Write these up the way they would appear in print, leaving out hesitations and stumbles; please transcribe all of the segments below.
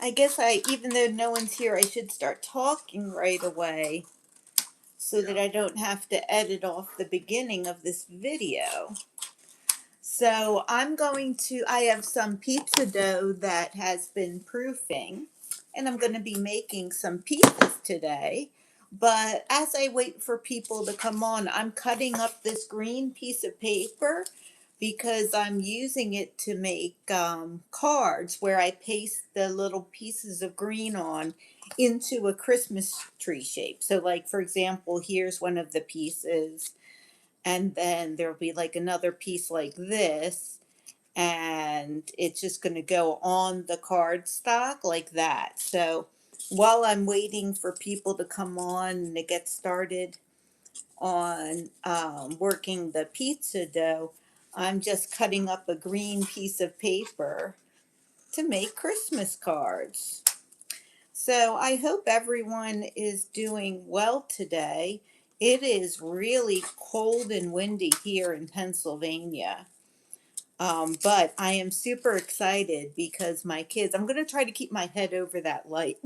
I guess even though no one's here, I should start talking right away so that I don't have to edit off the beginning of this video. So I have some pizza dough that has been proofing, and I'm going to be making some pizzas today. But as I wait for people to come on, I'm cutting up this green piece of paper because I'm using it to make cards where I paste the little pieces of green on into a Christmas tree shape. So, like, for example, here's one of the pieces, and then there'll be like another piece like this, and it's just going to go on the card stock like that. So while I'm waiting for people to come on and to get started on working the pizza dough, I'm just cutting up a green piece of paper to make Christmas cards. So I hope everyone is doing well today. It is really cold and windy here in Pennsylvania. But I am super excited because my kids, I'm going to try to keep my head over that light,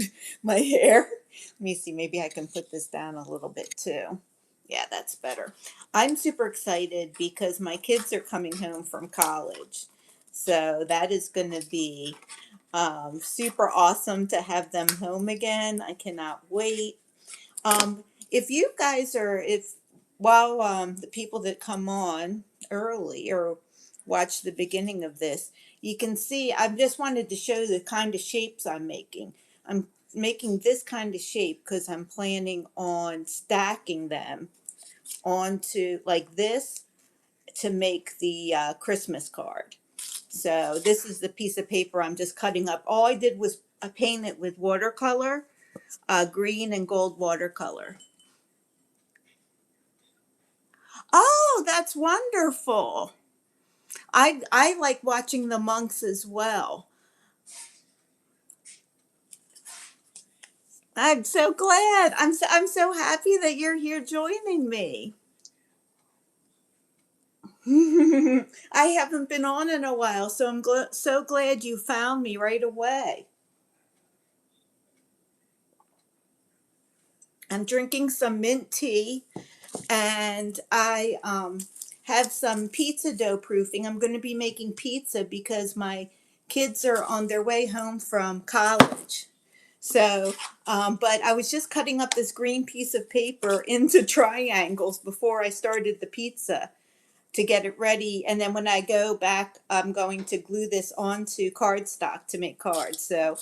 my hair. Let me see, maybe I can put this down a little bit too. Yeah, that's better. I'm super excited because my kids are coming home from college. So that is going to be super awesome to have them home again. I cannot wait. If you guys are, if while the people that come on early or watch the beginning of this, you can see I just wanted to show the kind of shapes I'm making. I'm making this kind of shape because I'm planning on stacking them onto like this to make the Christmas card. So this is the piece of paper I'm just cutting up. All I did was I paint it with watercolor, green and gold watercolor. Oh, that's wonderful. I like watching the monks as well. I'm so glad. I'm so happy that you're here joining me. I haven't been on in a while, so I'm so glad you found me right away. I'm drinking some mint tea, and I have some pizza dough proofing. I'm going to be making pizza because my kids are on their way home from college. So, but I was just cutting up this green piece of paper into triangles before I started the pizza to get it ready. And then when I go back, I'm going to glue this onto cardstock to make cards. So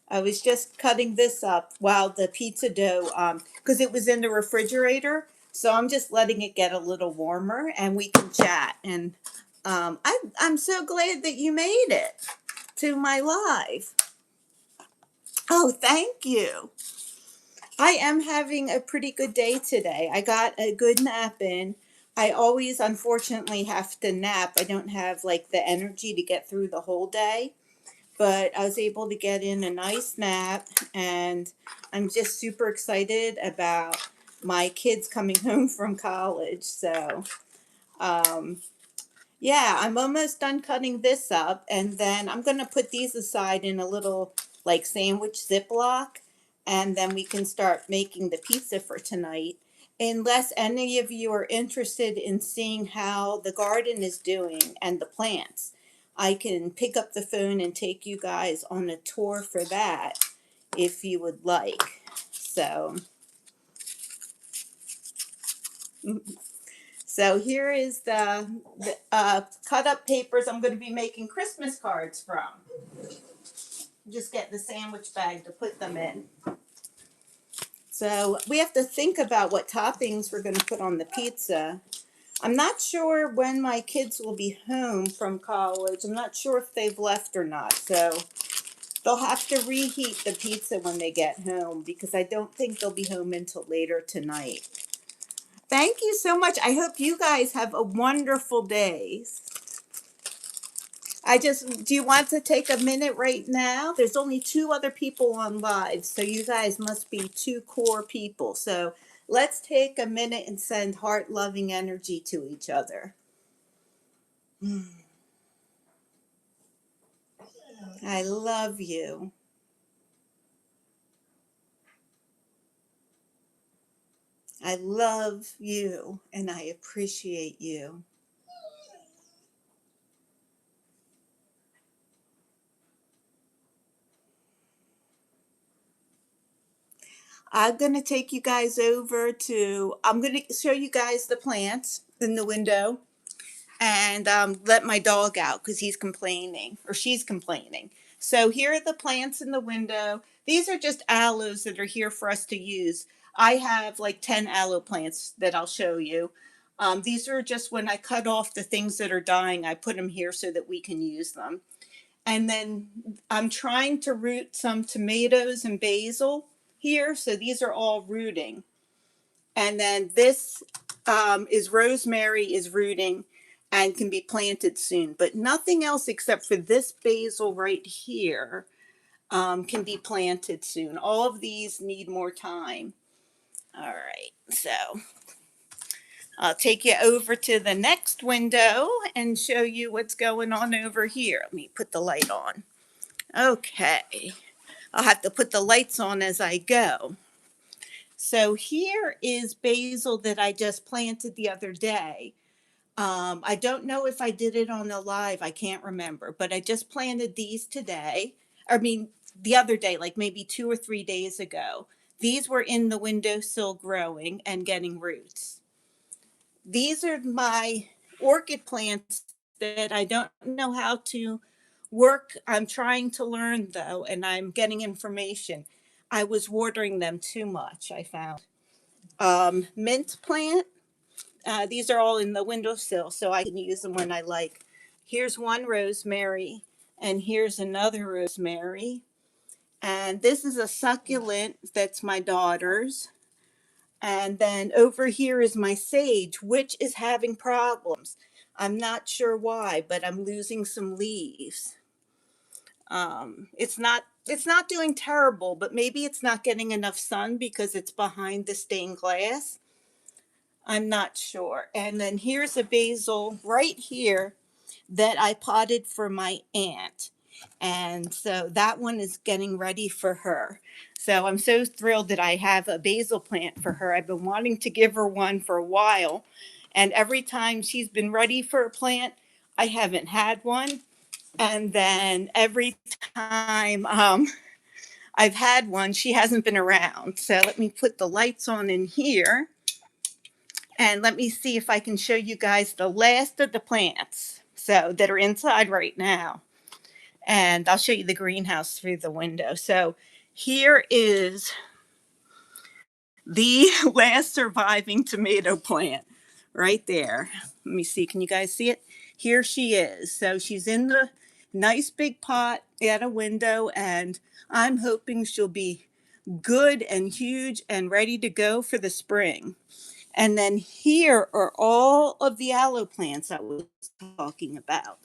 I was just cutting this up while the pizza dough, because it was in the refrigerator. So I'm just letting it get a little warmer and we can chat. And I'm so glad that you made it to my live. Oh, thank you. I am having a pretty good day today. I got a good nap in. I always, unfortunately, have to nap. I don't have like the energy to get through the whole day, but I was able to get in a nice nap, and I'm just super excited about my kids coming home from college. So, um, yeah, I'm almost done cutting this up, and then I'm going to put these aside in a little like sandwich Ziploc, and then we can start making the pizza for tonight. Unless any of you are interested in seeing how the garden is doing and the plants, I can pick up the phone and take you guys on a tour for that if you would like. So, so here is the cut up papers I'm going to be making Christmas cards from. Just get the sandwich bag to put them in. So we have to think about what toppings we're going to put on the pizza. I'm not sure when my kids will be home from college. I'm not sure if they've left or not. So they'll have to reheat the pizza when they get home because I don't think they'll be home until later tonight. Thank you so much. I hope you guys have a wonderful day. Do you want to take a minute right now? There's only two other people on live, so you guys must be two core people. So let's take a minute and send heart loving energy to each other. I love you. I love you and I appreciate you. I'm going to take you guys over to, I'm going to show you guys the plants in the window and let my dog out because he's complaining or she's complaining. So here are the plants in the window. These are just aloes that are here for us to use. I have like 10 aloe plants that I'll show you. These are just when I cut off the things that are dying, I put them here so that we can use them. And then I'm trying to root some tomatoes and basil here. So these are all rooting. And then this is rosemary is rooting and can be planted soon, but nothing else except for this basil right here can be planted soon. All of these need more time. All right, so I'll take you over to the next window and show you what's going on over here. Let me put the light on. Okay, I'll have to put the lights on as I go. So here is basil that I just planted the other day. I don't know if I did it on a live, I can't remember, but I just planted these today. I mean, the other day, like maybe 2 or 3 days ago. These were in the windowsill growing and getting roots. These are my orchid plants that I don't know how to work. I'm trying to learn though, and I'm getting information. I was watering them too much, I found. Mint plant. These are all in the windowsill, so I can use them when I like. Here's one rosemary, and here's another rosemary. And this is a succulent that's my daughter's. And then over here is my sage, which is having problems. I'm not sure why, but I'm losing some leaves. It's not doing terrible, but maybe it's not getting enough sun because it's behind the stained glass. I'm not sure. And then here's a basil right here that I potted for my aunt. And so that one is getting ready for her. So I'm so thrilled that I have a basil plant for her. I've been wanting to give her one for a while. And every time she's been ready for a plant, I haven't had one. And then every time I've had one, she hasn't been around. So let me put the lights on in here. And let me see if I can show you guys the last of the plants so that are inside right now. And I'll show you the greenhouse through the window. So here is the last surviving tomato plant right there. Let me see, can you guys see it? Here she is. So she's in the nice big pot at a window, and I'm hoping she'll be good and huge and ready to go for the spring. And then here are all of the aloe plants I was talking about.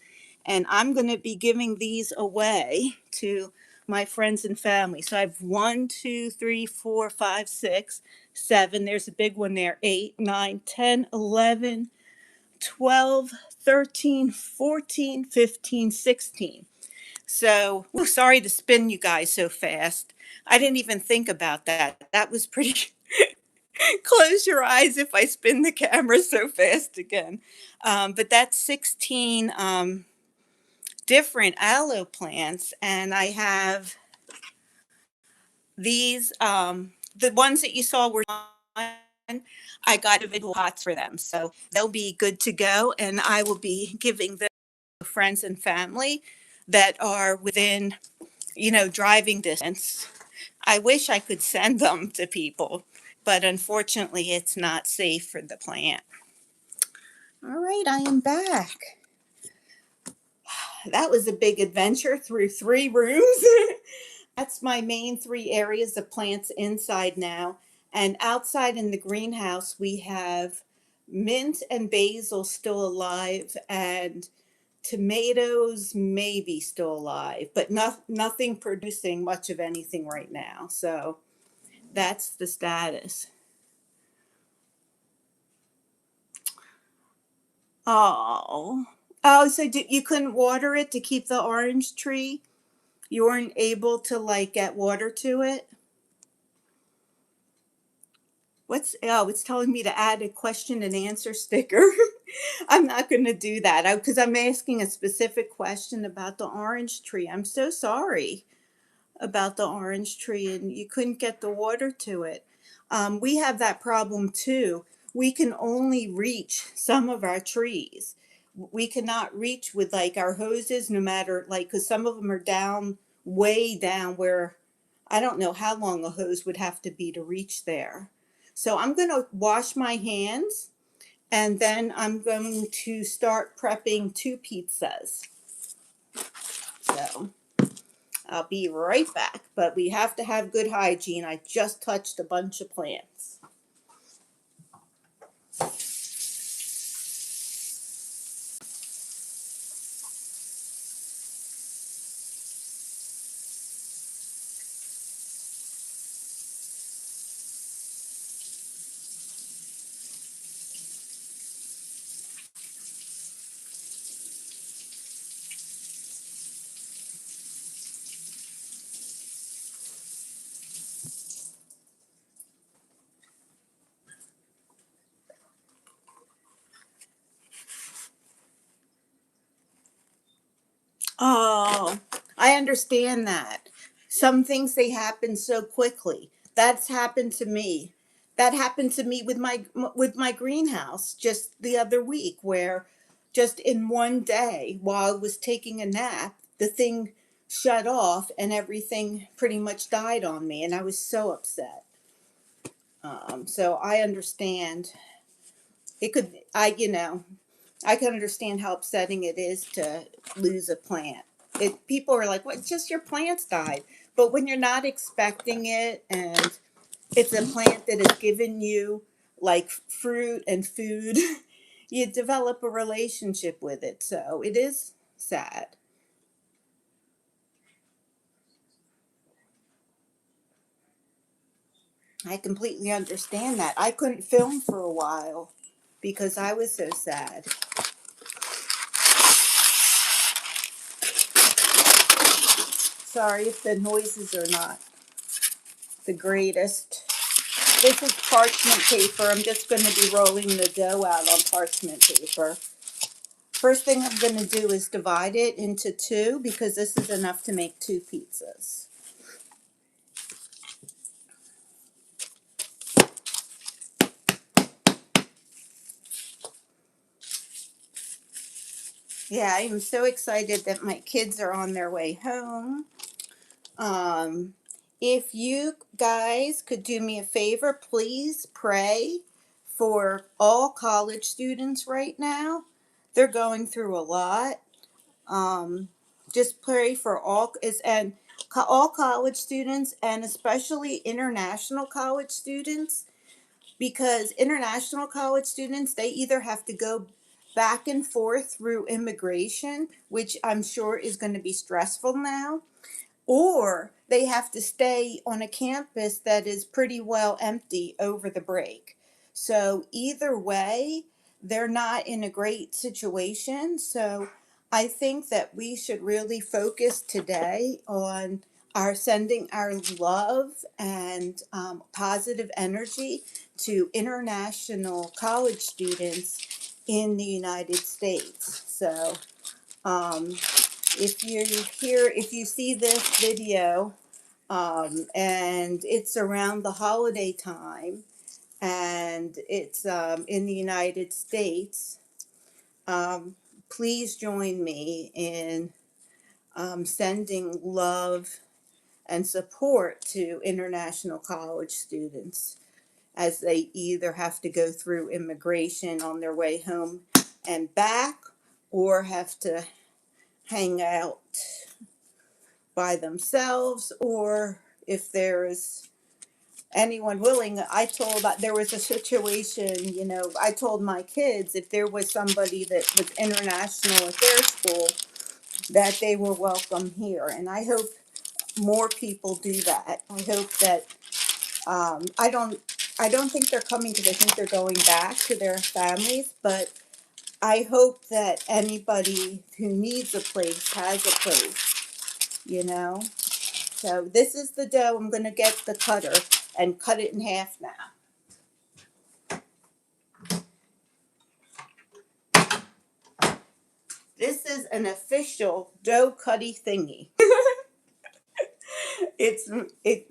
And I'm going to be giving these away to my friends and family. So I have 1, 2, 3, 4, 5, 6, 7. There's a big one there. 8, 9, 10, 11, 12, 13, 14, 15, 16. So, sorry to spin you guys so fast. I didn't even think about that. That was pretty close your eyes if I spin the camera so fast again. But that's 16 different aloe plants, and I have these. The ones that you saw were on. I got individual pots for them, so they'll be good to go, and I will be giving them to friends and family that are within, driving distance. I wish I could send them to people, but unfortunately, it's not safe for the plant. All right, I am back. That was a big adventure through 3 rooms. That's my main 3 areas of plants inside now. And outside in the greenhouse, we have mint and basil still alive, and tomatoes maybe still alive, but nothing producing much of anything right now. So that's the status. Oh, so you couldn't water it to keep the orange tree? You weren't able to like get water to it? it's telling me to add a question and answer sticker. I'm not going to do that because I'm asking a specific question about the orange tree. I'm so sorry about the orange tree and you couldn't get the water to it. We have that problem too. We can only reach some of our trees. We cannot reach with like our hoses, no matter like, because some of them are down, way down where I don't know how long a hose would have to be to reach there. So I'm going to wash my hands and then I'm going to start prepping 2 pizzas. So I'll be right back, but we have to have good hygiene. I just touched a bunch of plants. Oh, I understand that. Some things they happen so quickly. That's happened to me. That happened to me with my greenhouse just the other week where just in one day while I was taking a nap, the thing shut off and everything pretty much died on me and I was so upset. So I understand. It could I can understand how upsetting it is to lose a plant. People are like, "What? Just your plants died." But when you're not expecting it, and it's a plant that has given you like fruit and food, you develop a relationship with it. So it is sad. I completely understand that. I couldn't film for a while because I was so sad. Sorry if the noises are not the greatest. This is parchment paper. I'm just going to be rolling the dough out on parchment paper. First thing I'm going to do is divide it into 2 because this is enough to make 2 pizzas. Yeah, I am so excited that my kids are on their way home. Um, if you guys could do me a favor, please pray for all college students right now. They're going through a lot. Just pray for all college students and especially international college students, because international college students, they either have to go back and forth through immigration, which I'm sure is going to be stressful now, or they have to stay on a campus that is pretty well empty over the break. So either way, they're not in a great situation. So I think that we should really focus today on our sending our love and positive energy to international college students in the United States. So um, if you see this video, and it's around the holiday time, and it's in the United States, um, please join me in sending love and support to international college students as they either have to go through immigration on their way home and back, or have to hang out by themselves, or if there is anyone willing. I told that there was a situation, I told my kids if there was somebody that was international at their school, that they were welcome here. And I hope more people do that. I hope that I don't think they're coming because I think they're going back to their families, but I hope that anybody who needs a place has a place. So this is the dough. I'm going to get the cutter and cut it in half now. This is an official dough cutty thingy. it's it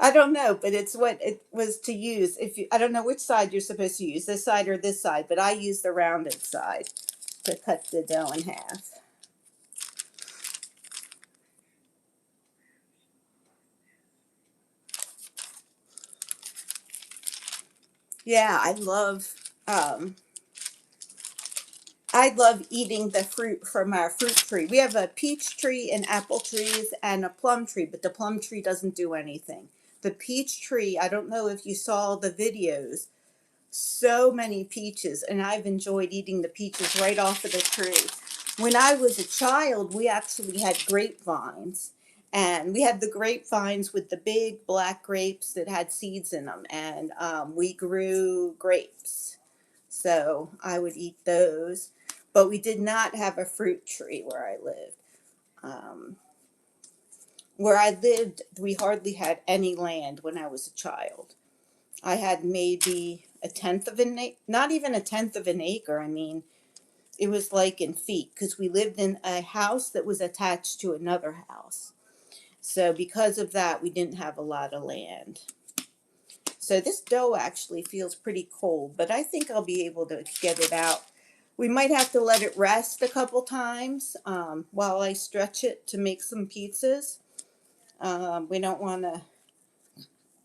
I don't know, but it's what it was to use. If you, I don't know which side you're supposed to use, this side or this side, but I use the rounded side to cut the dough in half. Yeah, um I love eating the fruit from our fruit tree. We have a peach tree and apple trees and a plum tree, but the plum tree doesn't do anything. The peach tree, I don't know if you saw the videos, so many peaches, and I've enjoyed eating the peaches right off of the tree. When I was a child, we actually had grapevines, and we had the grapevines with the big black grapes that had seeds in them, and we grew grapes. So I would eat those, but we did not have a fruit tree where I lived. Um, where I lived, we hardly had any land when I was a child. I had maybe a tenth of an acre, not even a tenth of an acre. I mean, it was like in feet because we lived in a house that was attached to another house. So because of that, we didn't have a lot of land. So this dough actually feels pretty cold, but I think I'll be able to get it out. We might have to let it rest a couple times while I stretch it to make some pizzas. We don't want to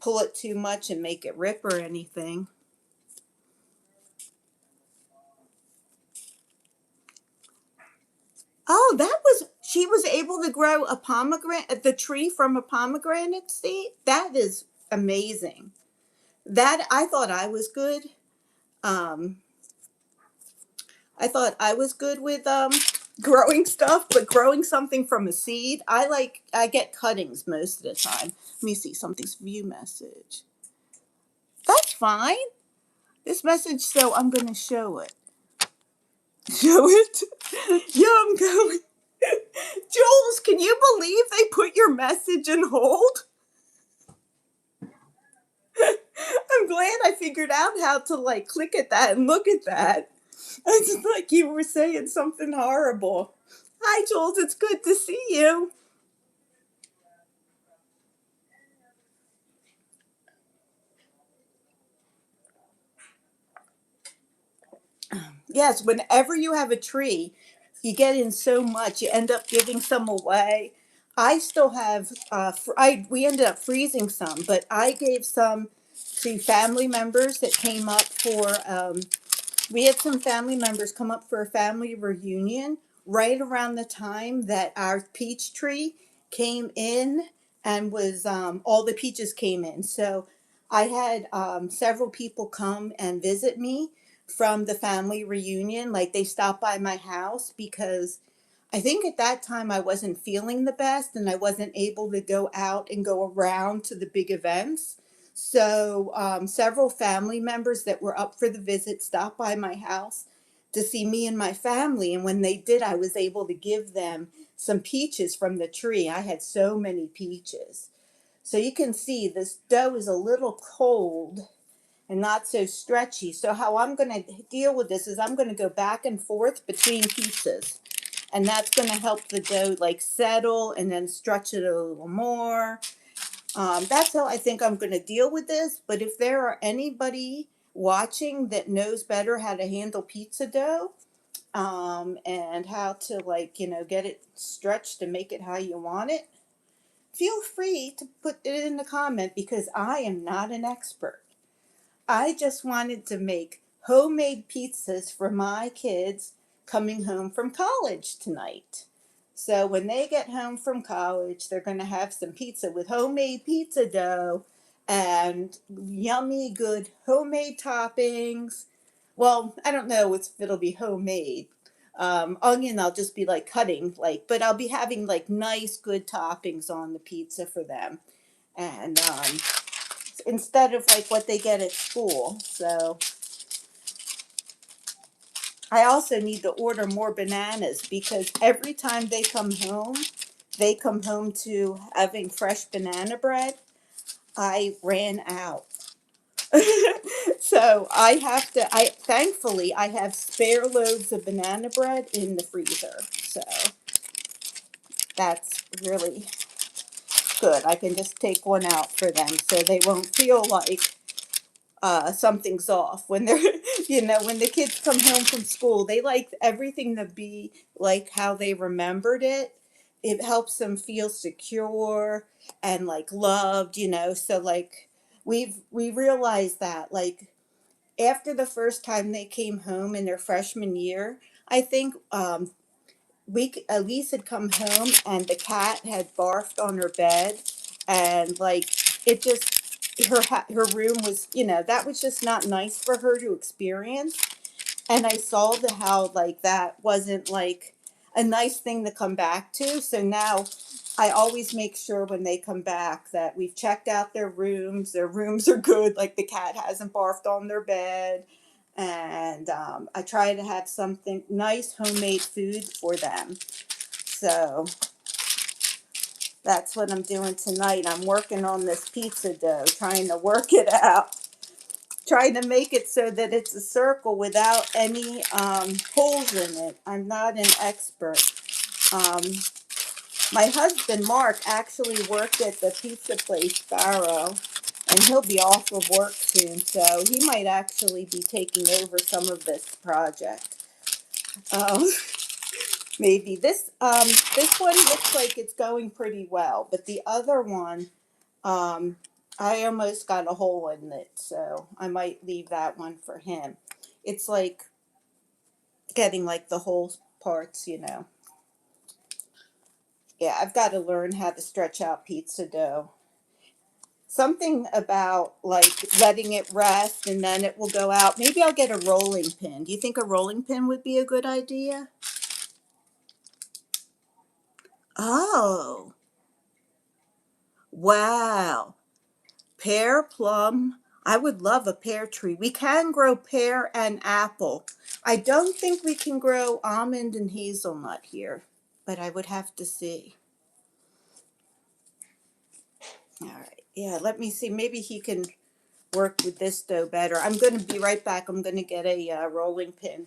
pull it too much and make it rip or anything. Oh, she was able to grow a pomegranate, the tree from a pomegranate seed. That is amazing. That I thought I was good. Um, I thought I was good with growing stuff, but growing something from a seed, I get cuttings most of the time. Let me see something's view message. That's fine. This message, so I'm gonna show it. Show it. Yeah, I'm going. Jules, can you believe they put your message in hold? I'm glad I figured out how to like click at that and look at that. It's like you were saying something horrible. Hi, Jules. It's good to see you. Yes, whenever you have a tree, you get in so much. You end up giving some away. I still have. We ended up freezing some, but I gave some to family members that came up for we had some family members come up for a family reunion right around the time that our peach tree came in and was all the peaches came in. So I had several people come and visit me from the family reunion. Like they stopped by my house because I think at that time I wasn't feeling the best and I wasn't able to go out and go around to the big events. So, several family members that were up for the visit stopped by my house to see me and my family. And when they did, I was able to give them some peaches from the tree. I had so many peaches. So you can see this dough is a little cold and not so stretchy. So, how I'm going to deal with this is I'm going to go back and forth between pizzas, and that's going to help the dough like settle and then stretch it a little more. That's how I think I'm going to deal with this. But if there are anybody watching that knows better how to handle pizza dough and how to like get it stretched to make it how you want it, feel free to put it in the comment because I am not an expert. I just wanted to make homemade pizzas for my kids coming home from college tonight. So when they get home from college, they're going to have some pizza with homemade pizza dough and yummy, good homemade toppings. Well, I don't know if it'll be homemade. Onion, I'll just be like cutting, like, but I'll be having like nice, good toppings on the pizza for them. And instead of like what they get at school. So I also need to order more bananas because every time they come home to having fresh banana bread. I ran out. So So thankfully I have spare loaves of banana bread in the freezer. So that's really good. I can just take one out for them so they won't feel like something's off when they're, when the kids come home from school. They like everything to be like how they remembered it. It helps them feel secure and like loved, So like we realized that like after the first time they came home in their freshman year, I think Elise had come home and the cat had barfed on her bed, and like it just her room was, that was just not nice for her to experience. And I saw how like that wasn't like a nice thing to come back to. So now I always make sure when they come back that we've checked out their rooms. Their rooms are good, like the cat hasn't barfed on their bed. And I try to have something nice homemade food for them. So that's what I'm doing tonight. I'm working on this pizza dough, trying to work it out, trying to make it so that it's a circle without any holes in it. I'm not an expert. Um, my husband, Mark, actually worked at the pizza place Sparrow, and he'll be off of work soon, so he might actually be taking over some of this project. Um, maybe this one looks like it's going pretty well, but the other one, I almost got a hole in it, so I might leave that one for him. It's like getting like the whole parts. Yeah, I've got to learn how to stretch out pizza dough. Something about like letting it rest and then it will go out. Maybe I'll get a rolling pin. Do you think a rolling pin would be a good idea? Oh, wow. Pear, plum. I would love a pear tree. We can grow pear and apple. I don't think we can grow almond and hazelnut here, but I would have to see. All right. Yeah, let me see. Maybe he can work with this dough better. I'm going to be right back. I'm going to get a rolling pin.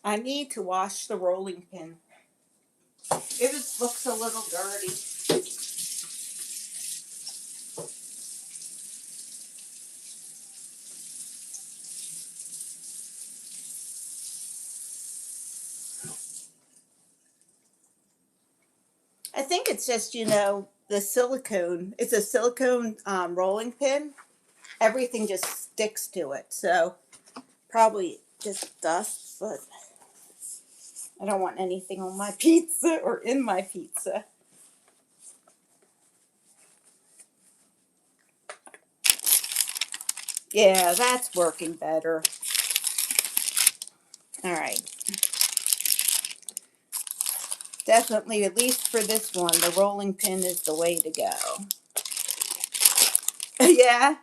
I need to wash the rolling pin. It looks a little dirty. I think it's just, the silicone. It's a silicone rolling pin. Everything just sticks to it. So probably just dust, but I don't want anything on my pizza or in my pizza. Yeah, that's working better. All right. Definitely, at least for this one, the rolling pin is the way to go. Yeah.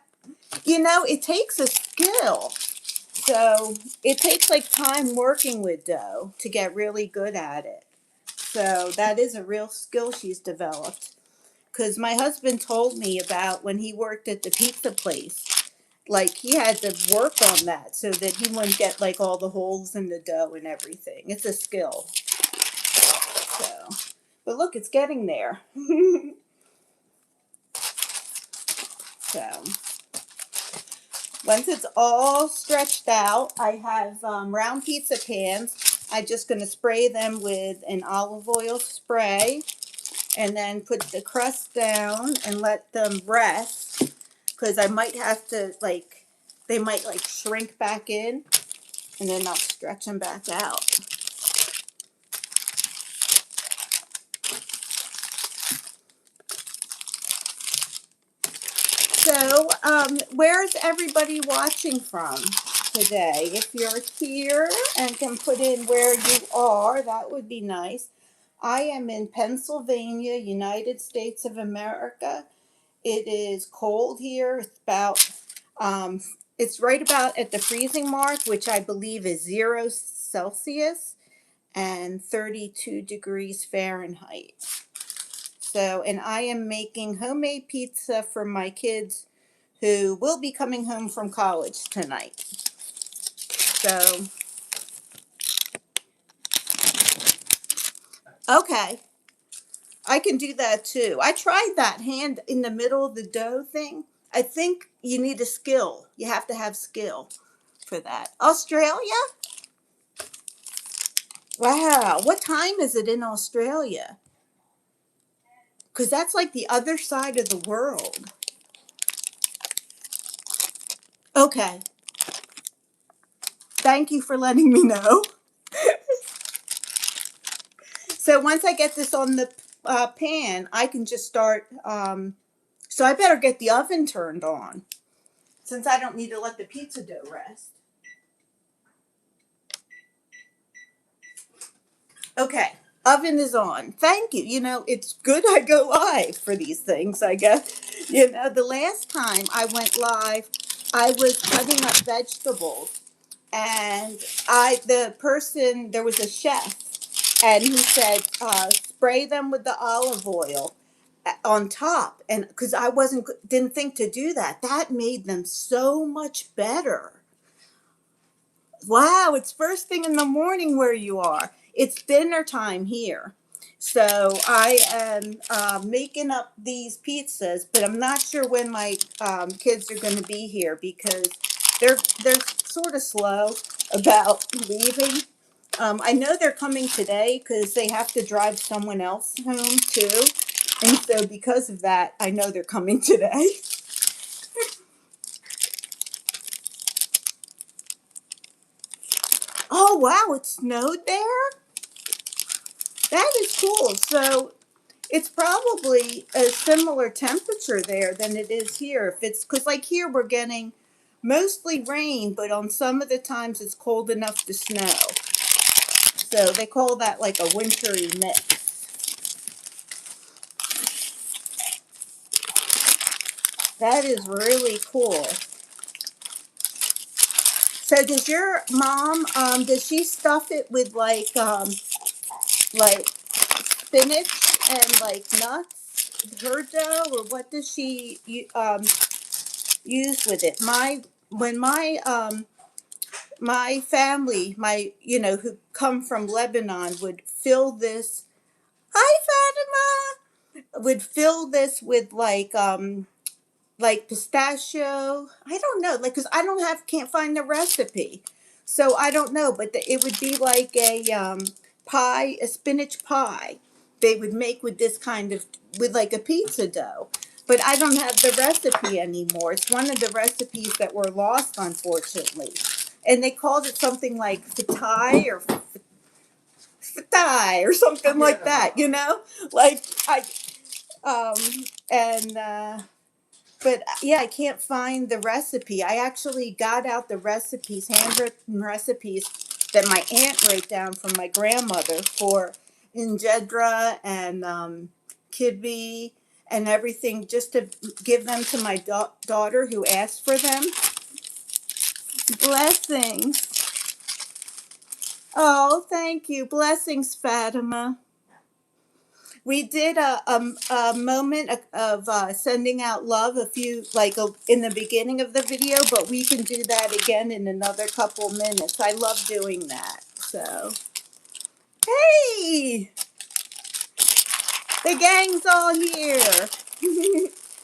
It takes a skill. So it takes like time working with dough to get really good at it. So that is a real skill she's developed. Because my husband told me about when he worked at the pizza place. Like he had to work on that so that he wouldn't get like all the holes in the dough and everything. It's a skill. So, but look, it's getting there. So once it's all stretched out, I have round pizza pans. I'm just going to spray them with an olive oil spray and then put the crust down and let them rest because I might have to like, they might like shrink back in and then I'll stretch them back out. So, where's everybody watching from today? If you're here and can put in where you are, that would be nice. I am in Pennsylvania, United States of America. It is cold here. Um, It's right about at the freezing mark, which I believe is 0 Celsius and 32 degrees Fahrenheit. So, and I am making homemade pizza for my kids who will be coming home from college tonight. So, okay, I can do that too. I tried that hand in the middle of the dough thing. I think you need a skill. You have to have skill for that. Australia? Wow. What time is it in Australia? Because that's like the other side of the world. Okay. Thank you for letting me know. So once I get this on the pan, I can just start. So I better get the oven turned on since I don't need to let the pizza dough rest. Okay, oven is on. Thank you. You know, it's good I go live for these things, I guess. You know, the last time I went live, I was cutting up vegetables and there was a chef and he said, spray them with the olive oil on top. And because didn't think to do that, that made them so much better. Wow, it's first thing in the morning where you are. It's dinner time here. So I am making up these pizzas, but I'm not sure when my kids are going to be here because they're sort of slow about leaving. I know they're coming today because they have to drive someone else home too, and so because of that, I know they're coming today. Oh wow, it snowed there. That is cool. So it's probably a similar temperature there than it is here. If it's because like here we're getting mostly rain, but on some of the times it's cold enough to snow. So they call that like a wintry mix. That is really cool. So does your mom does she stuff it with like spinach and like nuts, her dough, or what does she use with it? My family, who come from Lebanon, would fill this. Hi, Fatima. Would fill this with like pistachio. I don't know, like because I don't have can't find the recipe, so I don't know. But it would be like a pie, a spinach pie. They would make with this kind of with like a pizza dough. But I don't have the recipe anymore. It's one of the recipes that were lost, unfortunately. And they called it something like fatai or something like that, you know? Like I um and but yeah, I can't find the recipe. I actually got out the recipes, handwritten recipes that my aunt wrote down from my grandmother for injedra and kibbe and everything, just to give them to my daughter who asked for them. Blessings. Oh, thank you. Blessings, Fatima. We did a moment of sending out love in the beginning of the video, but we can do that again in another couple minutes. I love doing that. So, hey, the gang's all here.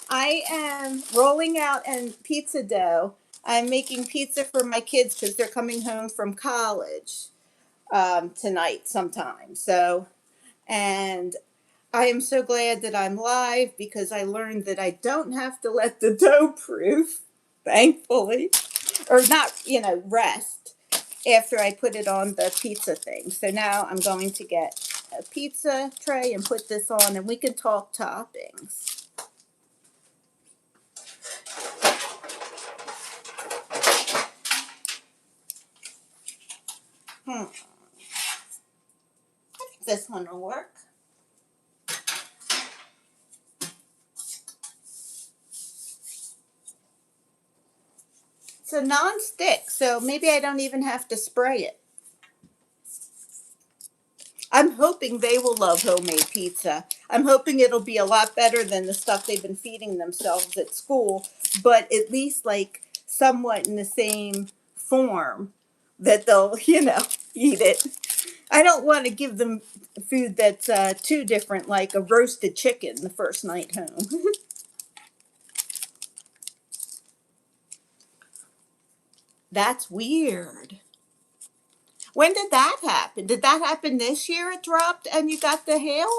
I am rolling out and pizza dough. I'm making pizza for my kids because they're coming home from college tonight sometime. So, and I am so glad that I'm live because I learned that I don't have to let the dough proof, thankfully, or not, rest after I put it on the pizza thing. So now I'm going to get a pizza tray and put this on and we can talk toppings. I think this one will work. So a non-stick, so maybe I don't even have to spray it. I'm hoping they will love homemade pizza. I'm hoping it'll be a lot better than the stuff they've been feeding themselves at school, but at least like somewhat in the same form that they'll, eat it. I don't want to give them food that's too different, like a roasted chicken the first night home. That's weird. When did that happen? Did that happen this year? It dropped and you got the hail?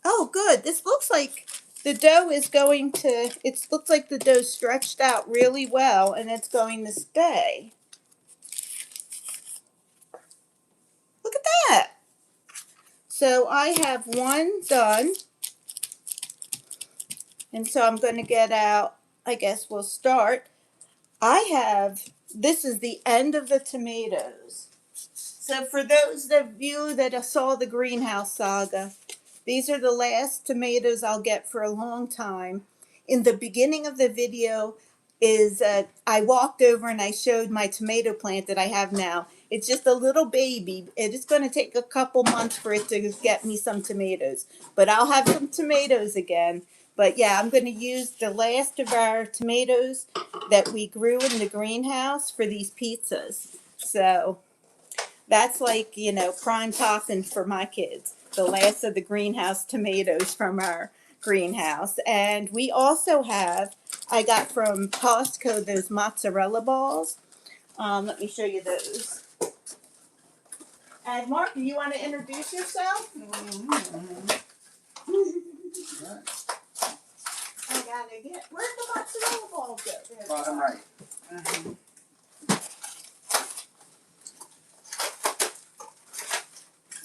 Oh, good. This looks like the dough is going to, it looks like the dough's stretched out really well and it's going to stay. Look at that. So I have one done. And so I'm going to get out, I guess we'll start. This is the end of the tomatoes. So for those of you that saw the greenhouse saga, these are the last tomatoes I'll get for a long time. In the beginning of the video I walked over and I showed my tomato plant that I have now. It's just a little baby. It is going to take a couple months for it to get me some tomatoes. But I'll have some tomatoes again. But yeah, I'm going to use the last of our tomatoes that we grew in the greenhouse for these pizzas. So that's like, prime topping for my kids. The last of the greenhouse tomatoes from our greenhouse. And we also I got from Costco those mozzarella balls. Let me show you those. And Mark, do you want to introduce yourself? I gotta where'd the mozzarella balls go? There. Bottom right.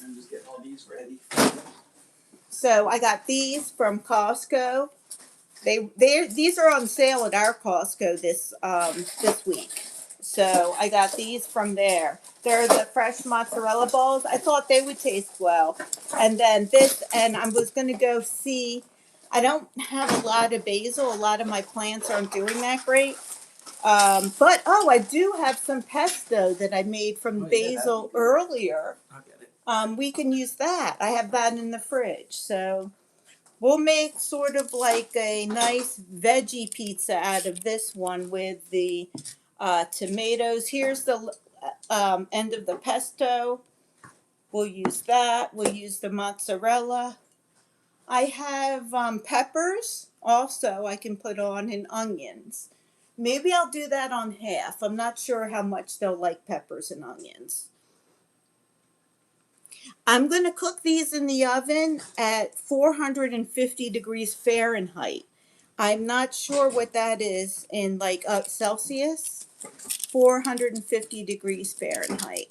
I'm just getting all these ready. So I got these from Costco. These are on sale at our Costco this week. So I got these from there. They're the fresh mozzarella balls. I thought they would taste well. And then I was going to go see. I don't have a lot of basil. A lot of my plants aren't doing that great. But I do have some pesto that I made from basil earlier. I'll get it. We can use that. I have that in the fridge. So we'll make sort of like a nice veggie pizza out of this one with the tomatoes. Here's the end of the pesto. We'll use that. We'll use the mozzarella. I have peppers also I can put on and onions. Maybe I'll do that on half. I'm not sure how much they'll like peppers and onions. I'm going to cook these in the oven at 450 degrees Fahrenheit. I'm not sure what that is in Celsius. 450 degrees Fahrenheit.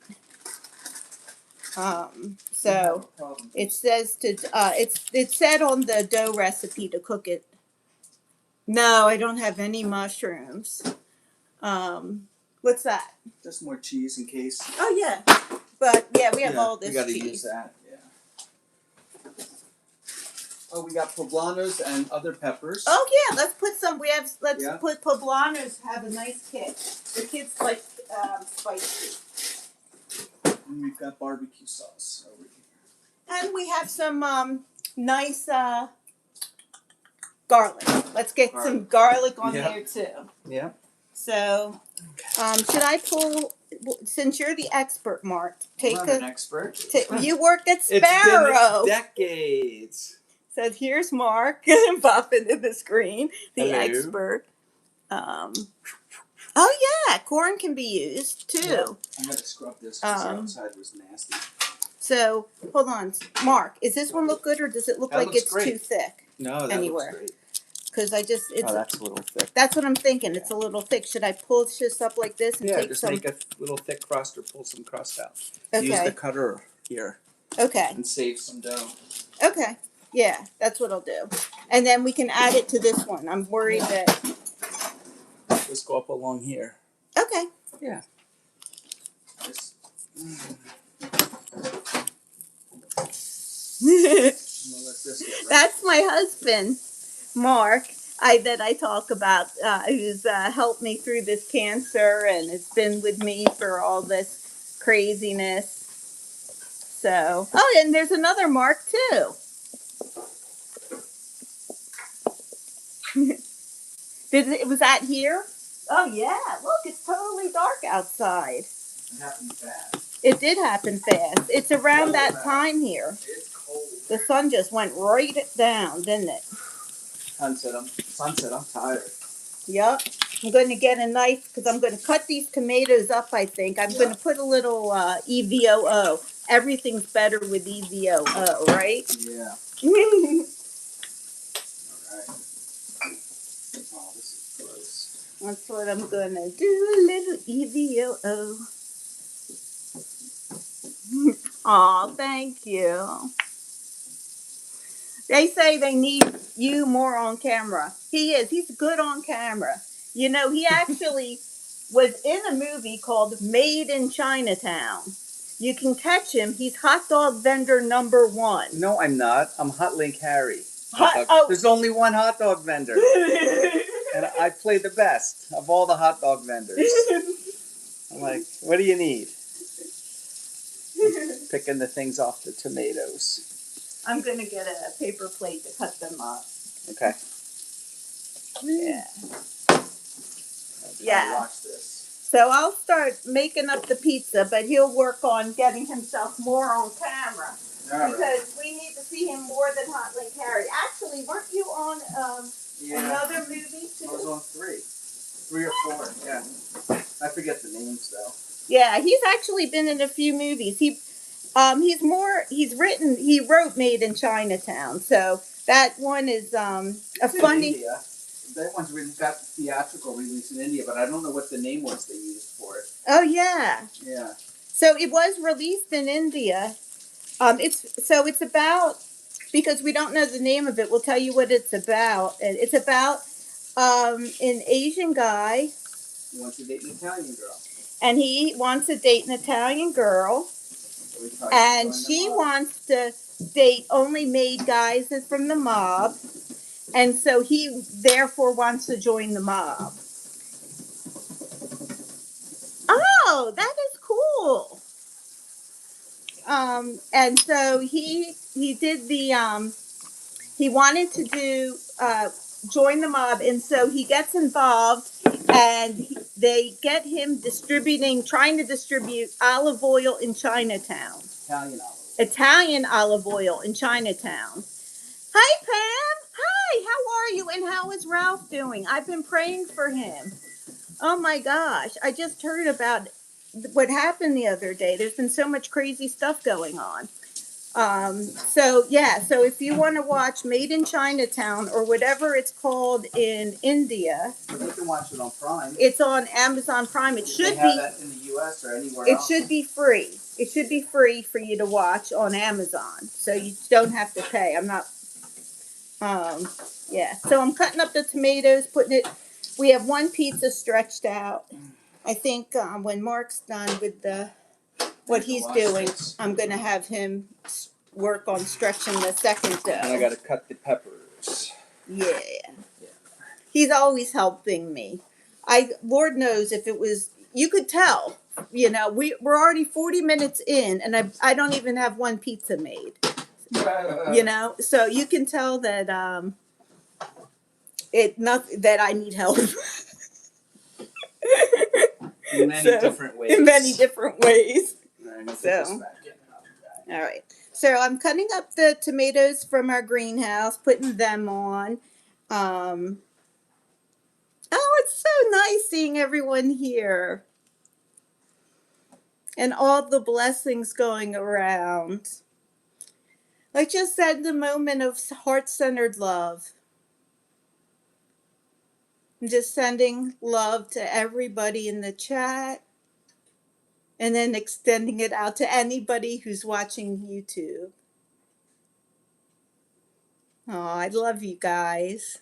So it says it said on the dough recipe to cook it. No, I don't have any mushrooms. What's that? Just more cheese in case. Oh yeah, but yeah, we have all this we gotta cheese. use that. Yeah. Oh, we got poblanos and other peppers. Oh yeah, let's put put poblanos. Have a nice kick. The kids like spicy. And we've got barbecue sauce over here. And we have some nice garlic. Let's get some garlic on there too. Yeah. So, should I pull? Since you're the expert, Mark, I'm an expert. You worked at Sparrow. It's been decades. So here's Mark popping into the screen, the expert. Oh yeah, corn can be used too. Yeah. I'm gonna scrub this because the outside was nasty. So hold on, Mark. Is this one look good or does it look like it's too thick? No, that anywhere. looks great. Because that's a little thick. That's what I'm thinking. It's a little thick. Should I pull this up like this and take just some? make a little thick crust or pull some crust out. Okay. Use the cutter here. Okay. And save some dough. Okay. Yeah, that's what I'll do. And then we can add it to this one. I'm worried that. Just go up along here. Okay. Yeah. Just. Let this get right. That's my husband, Mark. that I talk about, who's helped me through this cancer and has been with me for all this craziness. So, oh, and there's another Mark too. Was that here? Oh yeah, look, it's totally dark outside. It happened fast. It did happen fast. It's around that time here. It's cold. The sun just went right down, didn't it? Sunset, I'm tired. Yep. I'm going to get a knife because I'm going to cut these tomatoes up, I think. I'm going to put a little EVOO. Everything's better with EVOO, right? Yeah. Alright. Oh, this is gross. That's what I'm going to do, a little EVOO. Aw, thank you. They say they need you more on camera. He is. He's good on camera. You know, he actually was in a movie called Made in Chinatown. You can catch him. He's hot dog vendor number 1. No, I'm not. I'm Hot Link Harry. Oh. There's only one hot dog vendor. And I play the best of all the hot dog vendors. I'm like, what do you need? Picking the things off the tomatoes. I'm going to get a paper plate to cut them up. Okay. Yeah. Yeah. Watch this. So I'll start making up the pizza, but he'll work on getting himself more on camera. All because right. we need to see him more than Hot Link Harry. Actually, weren't you on another movie too? I was on 3 or 4. Yeah. I forget the names though. Yeah, he's actually been in a few movies. He wrote Made in Chinatown. So that one is a funny. India. That one's really got theatrical release in India, but I don't know what the name was they used for it. Oh yeah. Yeah. So it was released in India. It's about, because we don't know the name of it, we'll tell you what it's about. It's about an Asian guy. He wants to date an Italian girl. And he wants to date an Italian girl. And she wants to date only made guys from the mob. And so he therefore wants to join the mob. Oh, that is cool. And so he did the he wanted to do join the mob, and so he gets involved, and they get him trying to distribute olive oil in Chinatown. Italian olive oil in Chinatown. Hi, Pam. Hi, how are you? And how is Ralph doing? I've been praying for him. Oh my gosh, I just heard about what happened the other day. There's been so much crazy stuff going on. So if you want to watch Made in Chinatown or whatever it's called in India, you can watch it on Prime. It's on Amazon Prime. It should be that in the US or anywhere else. It should be free. It should be free for you to watch on Amazon, so you don't have to pay. I'm not. So I'm cutting up the tomatoes, putting it. We have one pizza stretched out. I think when Mark's done with what he's doing, I'm going to have him work on stretching the second dough. And I got to cut the peppers. Yeah. He's always helping me. Lord knows if it was, you could tell, we're already 40 minutes in and I don't even have one pizza made, so you can tell that, that I need help. In many different ways. In many different ways. All right. So I'm cutting up the tomatoes from our greenhouse, putting them on. Oh, it's so nice seeing everyone here. And all the blessings going around. Like just said, the moment of heart-centered love. I'm just sending love to everybody in the chat. And then extending it out to anybody who's watching YouTube. Oh, I love you guys.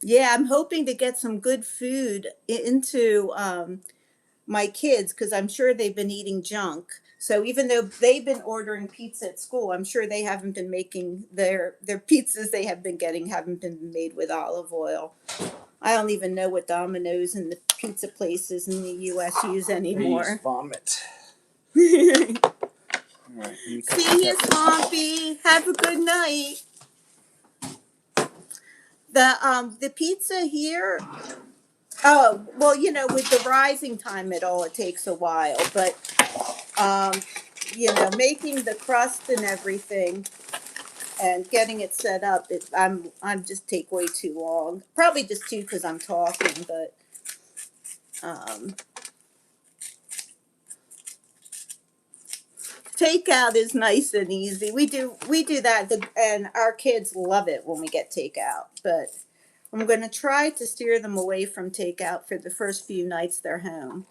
Yeah, I'm hoping to get some good food into my kids, because I'm sure they've been eating junk. So even though they've been ordering pizza at school, I'm sure they haven't been making their pizzas they have been getting haven't been made with olive oil. I don't even know what Domino's and the pizza places in the U.S. use They use anymore. vomit. See All right, let me cut the you, peppers. Swampy. Have a good night. The pizza here. Oh well, you know, with the rising time at all, it takes a while. But you know, making the crust and everything and getting it set up, I'm just take way too long. Probably just too because I'm talking, but um, takeout is nice and easy. We do that, and our kids love it when we get takeout. But I'm going to try to steer them away from takeout for the first few nights they're home.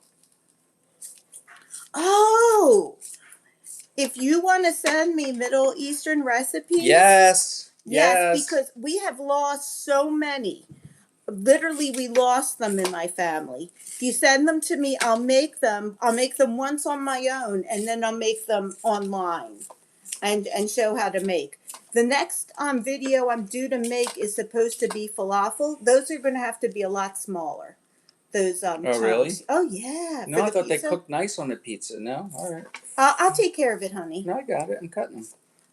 Oh, if you want to send me Middle Eastern recipes, Yes. yes, because we have lost so many. Literally, we lost them in my family. If you send them to me, I'll make them. I'll make them once on my own, and then I'll make them online and show how to make. The next video I'm due to make is supposed to be falafel. Those are going to have to be a lot smaller. Those Oh, chunks. really? Oh yeah. No, I thought they cooked nice on the pizza. No, all right. I'll take care of it, honey. No, I got it. I'm cutting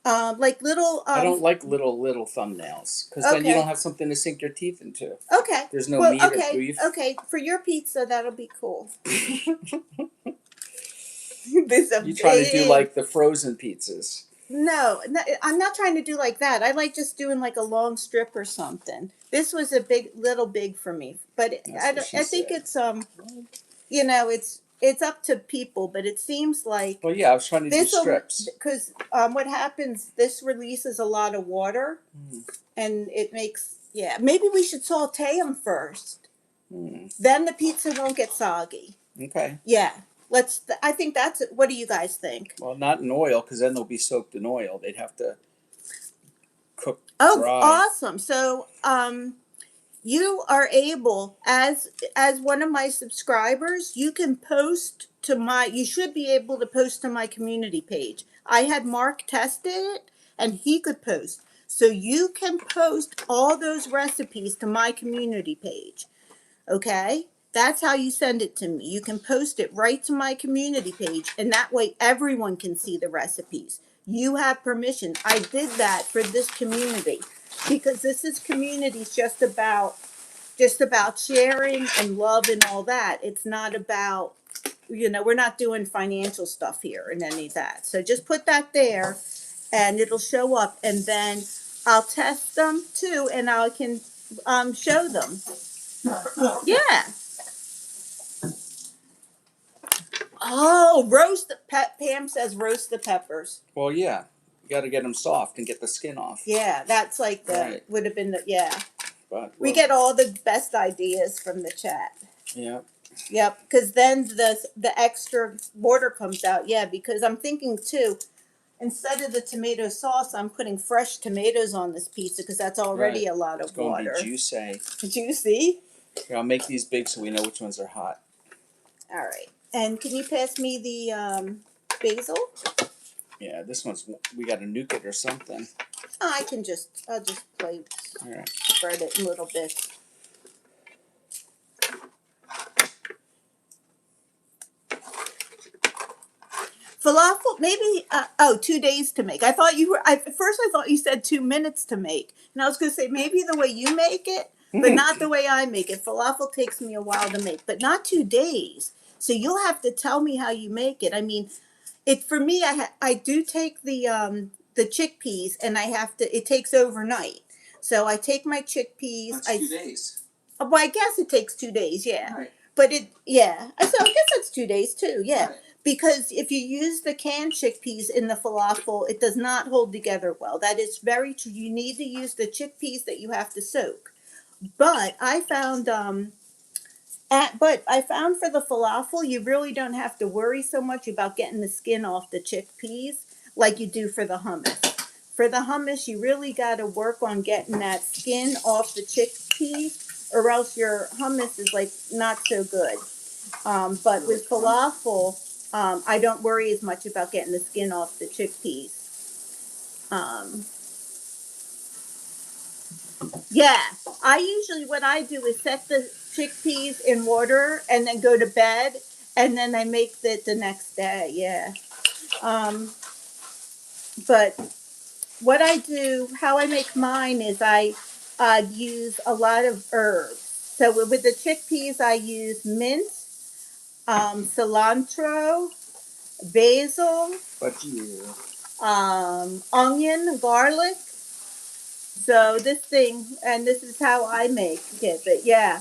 them. Like little. I don't like little thumbnails because then you don't have something to sink your teeth into. Okay. There's no meat or beef. Okay. For your pizza, that'll be cool. You trying to do like the frozen pizzas? No, I'm not trying to do like that. I like just doing like a long strip or something. This was a little big for me, but I think it's you know, it's up to people. But it seems like well, yeah, I was trying to do strips because what happens? This releases a lot of water, and it makes Maybe we should saute them first. Then the pizza won't get soggy. Okay. Yeah. I think that's it. What do you guys think? Well, not in oil because then they'll be soaked in oil. They'd have to cook dry. dry. Awesome. So, you are able, as one of my subscribers, you can post to you should be able to post to my community page. I had Mark tested it and he could post. So you can post all those recipes to my community page. Okay? That's how you send it to me. You can post it right to my community page, and that way everyone can see the recipes. You have permission. I did that for this community because this community is just about sharing and love and all that. It's not about, we're not doing financial stuff here and any of that. So just put that there and it'll show up, and then I'll test them too, and I can show them. Yeah. Oh, Pam says roast the peppers. Well, yeah, you got to get them soft and get the skin off. Yeah, that's like would have been But we get all the best ideas from the chat. Yeah. Yep, because then the extra water comes out. Yeah, because I'm thinking too, instead of the tomato sauce, I'm putting fresh tomatoes on this pizza because that's already a lot of water. It's going to be juicy. Juicy? Here, I'll make these big so we know which ones are hot. All right. And can you pass me the basil? Yeah, this one's, we got to nuke it or something. Oh, I'll just play, all right. Spread it in little bits. Falafel, maybe, 2 days to make. I thought at first I thought you said 2 minutes to make. And I was going to say, maybe the way you make it, but not the way I make it. Falafel takes me a while to make, but not 2 days. So you'll have to tell me how you make it. I mean, for me, I do take the chickpeas, and it takes overnight. So I take my chickpeas. That's 2 days. Well, I guess it takes 2 days, yeah. Right. But so I guess that's 2 days too, yeah. Right. Because if you use the canned chickpeas in the falafel, it does not hold together well. That is very true. You need to use the chickpeas that you have to soak. But I found for the falafel, you really don't have to worry so much about getting the skin off the chickpeas like you do for the hummus. For the hummus, you really got to work on getting that skin off the chickpeas, or else your hummus is like not so good. But with falafel, I don't worry as much about getting the skin off the chickpeas. Um, yeah, I usually what I do is set the chickpeas in water and then go to bed, and then I make it the next day. Yeah. Um, but what I do, how I make mine is I use a lot of herbs. So with the chickpeas, I use mint, cilantro, basil, But you. onion, garlic. So this thing, and this is how I make it. But yeah,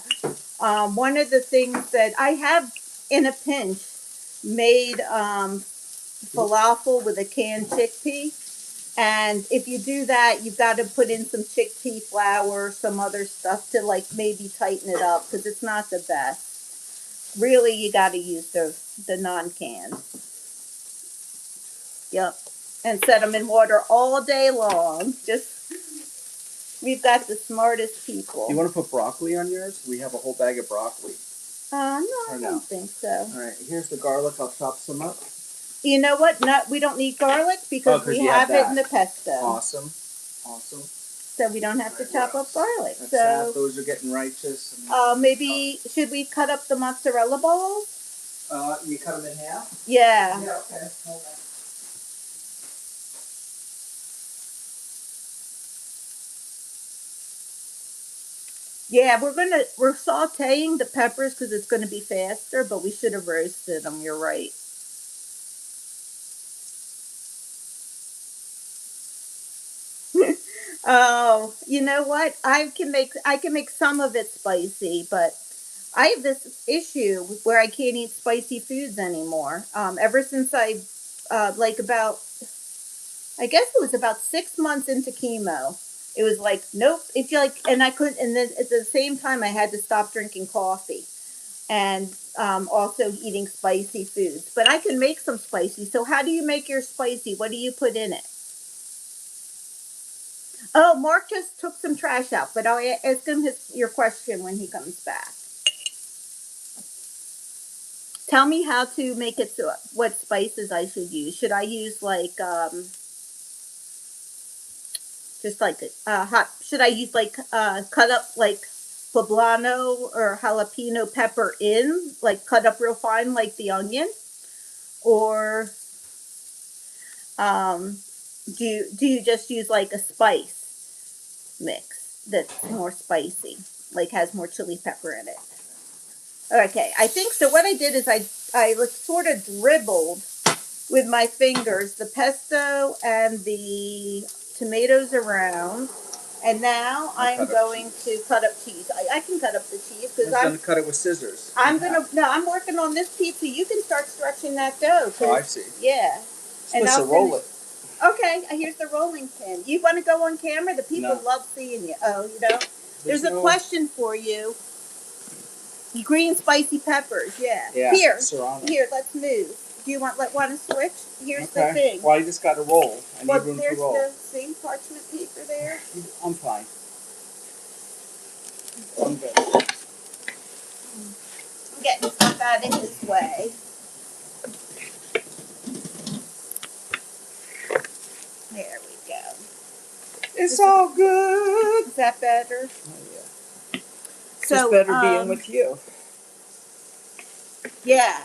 one of the things that I have in a pinch made falafel with a canned chickpea. And if you do that, you've got to put in some chickpea flour, some other stuff to like maybe tighten it up because it's not the best. Really, you got to use the non-canned. Yep. And set them in water all day long. We've got the smartest people. You want to put broccoli on yours? We have a whole bag of broccoli. No, I Or no? don't think so. All right, here's the garlic. I'll chop some up. You know what? We don't need garlic because 'cause we you have have it that. in the pesto. Awesome. So we don't have to chop up garlic. That's So those are getting righteous. maybe should we cut up the mozzarella balls? You cut them in half? Yeah. Yeah, okay. Hold on. Yeah, we're sautéing the peppers because it's gonna be faster, but we should have roasted them. You're right. Oh, you know what? I can make some of it spicy, but I have this issue where I can't eat spicy foods anymore. Ever since like about, I guess it was about 6 months into chemo, it was like, nope. It's like, and I couldn't, and then at the same time, I had to stop drinking coffee and also eating spicy foods. But I can make some spicy. So how do you make your spicy? What do you put in it? Oh, Mark just took some trash out, but I'll ask him your question when he comes back. Tell me how to make it so what spices I should use. Should I use like just like hot? Should I use like cut up like poblano or jalapeno pepper in like cut up real fine like the onion, or um, do you just use like a spice mix that's more spicy, like has more chili pepper in it? Okay, I think so. What I did is I sort of dribbled with my fingers the pesto and the tomatoes around, and now I'm going to cut up cheese. I can cut up the cheese because I'm going to cut it with scissors. I'm working on this pizza. You can start stretching that dough. Oh, I see. Yeah. And I'll roll it. Okay, here's the rolling pin. You want to go on camera? The people No. love seeing you. Oh, you know. There's a question for you. Green spicy peppers, yeah. Here, serrano. here, let's move. Do you want to switch? Here's the thing. Well, you just got to roll. I need room to roll. There's the same parchment paper there. I'm fine. I'm good. I'm getting stuff out of his way. There we go. It's all good. Is that better? Oh, yeah. So, just better being with you. Yeah.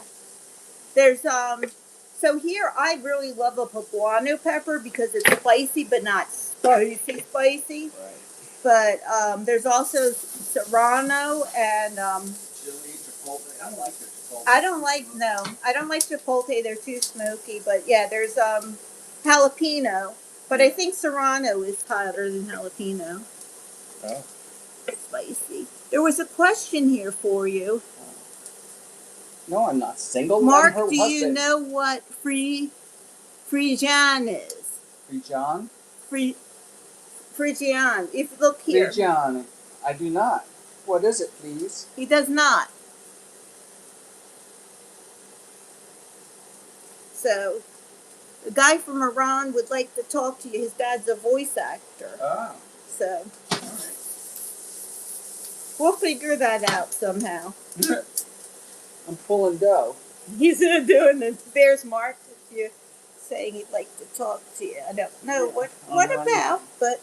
There's so here I really love a poblano pepper because it's spicy but not spicy. Right. But there's also serrano and Chili, chipotle. I don't like the chipotle. I don't like chipotle. They're too smoky. But yeah, there's jalapeno. But I think serrano is hotter than jalapeno. Oh. Spicy. There was a question here for you. No, I'm not single. Mark, do you know what Friesian is? Friesian? Friesian. If look here. Friesian. I do not. What is it, please? He does not. So, the guy from Iran would like to talk to you. His dad's a voice actor. Ah. So, All right. we'll figure that out somehow. I'm pulling dough. He's doing this. There's Mark. If you're saying he'd like to talk to you, I don't know Yeah, what I'm on about, but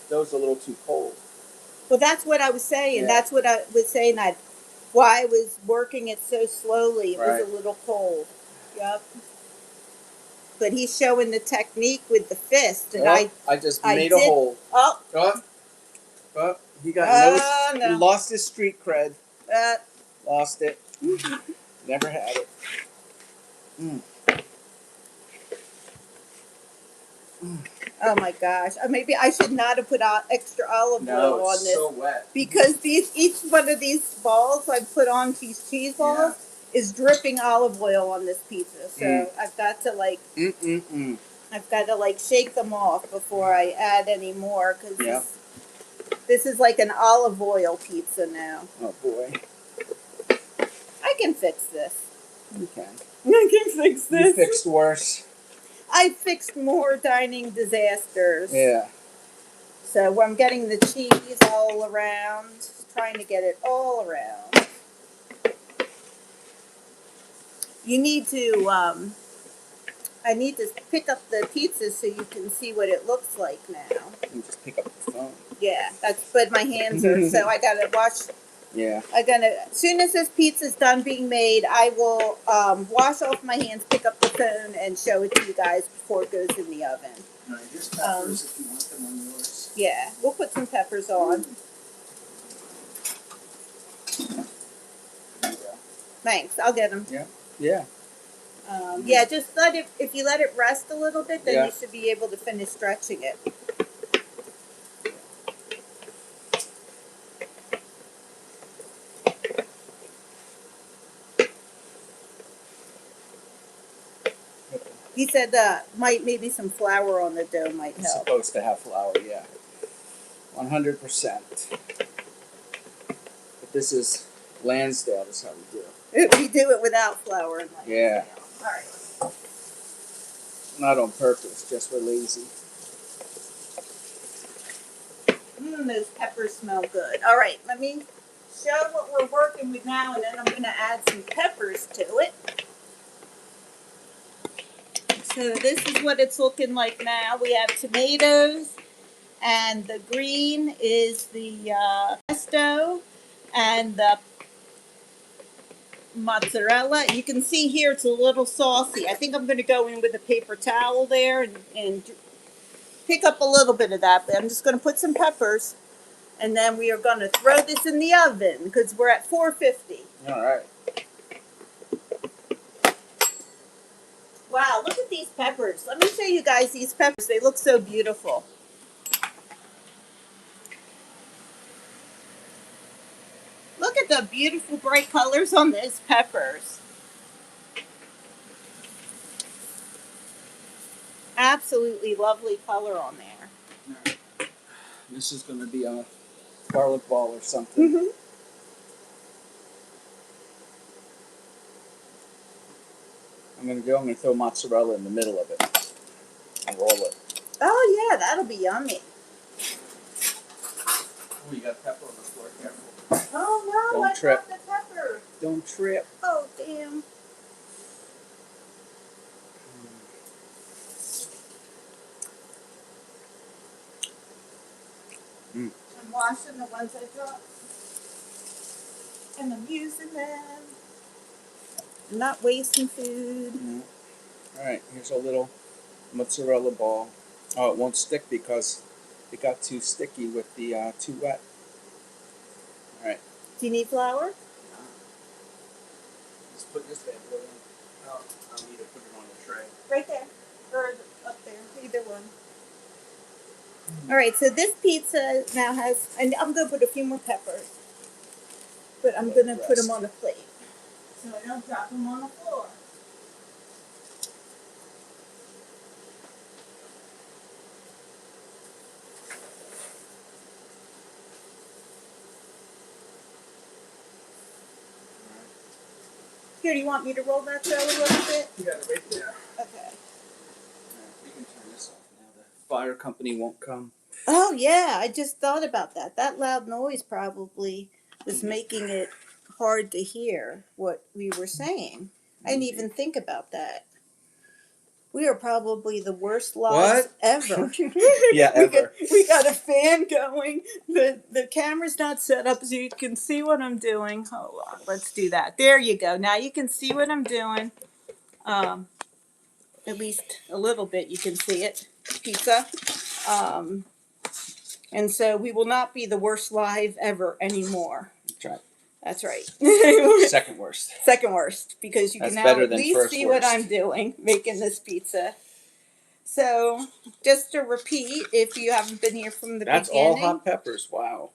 Dough's a little too cold. well, that's what I was saying. Yeah. That's what I was saying. That why I was working it so slowly. It Right. was a little cold. Yep. But he's showing the technique with the fist, and I just I made a did- hole. oh Oh, he got no. He lost his street cred. uh, Lost it. Never had it. oh my gosh! Maybe I should not have put extra olive No, oil on it's this so wet. because each one of these balls I put on these cheese balls is dripping olive oil on this pizza. So I've got to I've got to shake them off before I add any more because this is like an olive oil pizza now. Oh boy. I can fix this. You can. I can fix this. You fixed worse. I fixed more dining disasters. Yeah. So I'm getting the cheese all around, trying to get it all around. You need to, I need to pick up the pizza so you can see what it looks like now. You just pick up the phone. Yeah, but my hands are, so I gotta wash. Yeah. As soon as this pizza's done being made, I will wash off my hands, pick up the phone, and show it to you guys before it goes in the oven. All right, here's peppers if you want them on yours. Yeah, we'll put some peppers on. Yeah. Thanks, I'll get them. Yeah. Yeah. Yeah, just if you let it rest a little bit, then you should be able to finish stretching it. He said maybe some flour on the dough might It's help. supposed to have flour, yeah. 100%. But this is Lansdale, is how we do it. We do it without flour and Lansdale. Yeah. All right. Not on purpose, just we're lazy. Those peppers smell good. All right, let me show what we're working with now, and then I'm going to add some peppers to it. So this is what it's looking like now. We have tomatoes, and the green is the pesto, and the mozzarella. You can see here it's a little saucy. I think I'm going to go in with a paper towel there and pick up a little bit of that, but I'm just going to put some peppers, and then we are going to throw this in the oven because we're at 450. All right. Wow, look at these peppers. Let me show you guys these peppers. They look so beautiful. Look at the beautiful bright colors on these peppers. Absolutely lovely color on there. Right. This is going to be a garlic ball or something. Mm-hmm. I'm going to throw mozzarella in the middle of it and roll it. Oh, yeah, that'll be yummy. Oh, you got pepper on the floor, careful. Oh, no, Don't trip. dropped the pepper. Don't trip. Oh, damn. I'm washing the ones I dropped. And I'm using them. I'm not wasting food. All right, here's a little mozzarella ball. Oh, it won't stick because it got too sticky with the too wet. All right. Do you need flour? Just put this bad boy in. Oh, I'll need to put it on the tray. Right there. Or up there. Either one. All right, so this pizza now has, and I'm going to put a few more peppers, but I'm going to put them on a plate so I don't drop them on the floor. Here, do you want me to roll that dough a little bit? You got it right there. Okay. We can turn this off now. The fire company won't come. Oh, yeah, I just thought about that. That loud noise probably was making it hard to hear what we were saying. I didn't even think about that. We are probably the worst lives What? ever. Yeah, ever. We got a fan going. The camera's not set up so you can see what I'm doing. Hold on, let's do that. There you go. Now you can see what I'm doing. At least a little bit you can see it. Pizza. And so we will not be the worst live ever anymore. That's right. That's right. Second worst. Second worst, because you That's can now better at than least first see what worst. I'm doing, making this pizza. So, just to repeat, if you haven't been here from the That's beginning. all hot peppers. Wow.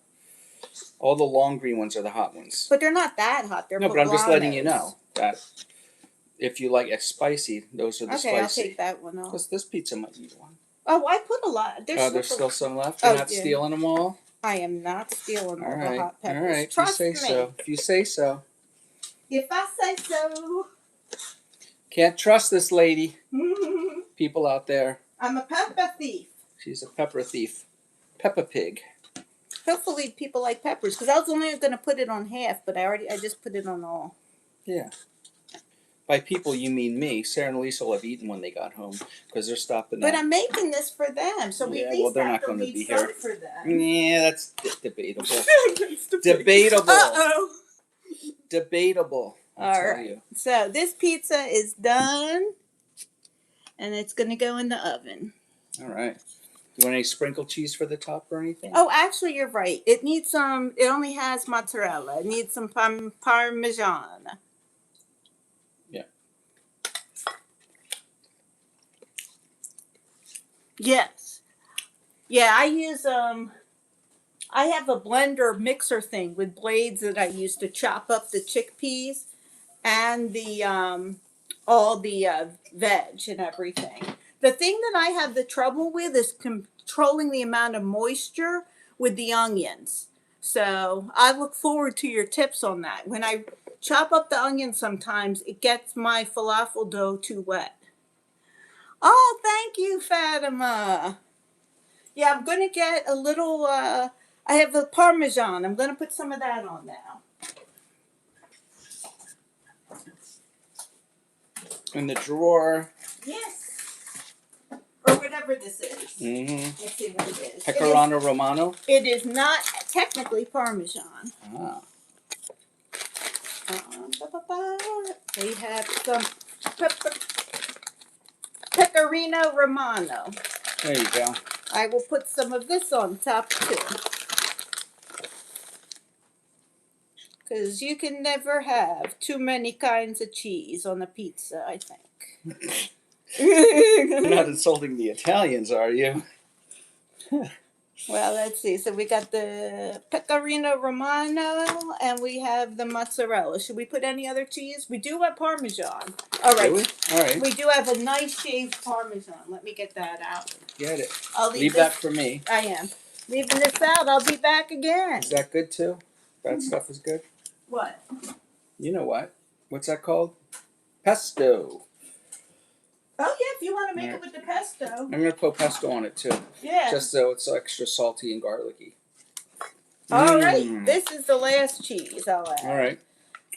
All the long green ones are the hot ones. But they're not that hot. They're No, but I'm just letting you poblanos. know that if you like it spicy, those are the Okay, I'll spicy. take that one off. Because this pizza might need one. Oh, I put a lot. There's still some left. You're Oh, not yeah. stealing them all? I am not stealing all All the hot peppers. All right. Trust if you me. say so. If you say so. If I say so. Can't trust this lady. People out there. I'm a pepper thief. She's a pepper thief. Peppa Pig. Hopefully people like peppers, because I was only going to put it on half, but I just put it on all. Yeah. By people, you mean me. Sarah and Lisa will have eaten when they got home because they're stopping But at. I'm making this for them, so we Yeah, at well, least they're have not to gonna leave be some here. for them. Yeah, that's debatable. It's Debatable. Uh-oh. Debatable. I'll All tell right. you. So this pizza is done, and it's going to go in the oven. All right. Do you want any sprinkled cheese for the top or anything? Oh, actually, you're right. It needs some. It only has mozzarella. It needs some parmesan. Yeah. Yes. Yeah, I use I have a blender mixer thing with blades that I use to chop up the chickpeas and the all the veg and everything. The thing that I have the trouble with is controlling the amount of moisture with the onions. So I look forward to your tips on that. When I chop up the onions, sometimes it gets my falafel dough too wet. Oh, thank you, Fatima. Yeah, I'm going to get a little, I have the Parmesan. I'm going to put some of that on now. In the drawer. Yes. Or whatever this is. Mm-hmm. Let's see what it is. Pecorino Romano. It is not technically Parmesan. Ah. We have some Pecorino Romano. There you go. I will put some of this on top too. Because you can never have too many kinds of cheese on a pizza, I think. You're not insulting the Italians, are you? Well, let's see. So we got the Pecorino Romano and we have the mozzarella. Should we put any other cheese? We do have Parmesan. All right. Do we? All right. We do have a nice shaved Parmesan. Let me get that out. Get it. I'll Leave this. that for me. I am. Leaving this out. I'll be back again. Is that good too? That stuff is good? What? You know what? What's that called? Pesto. Oh, yeah, if you want to make it with the pesto. I'm going to put pesto on it too. Yeah. Just so it's extra salty and garlicky. All right. This is the last cheese I'll add. All right.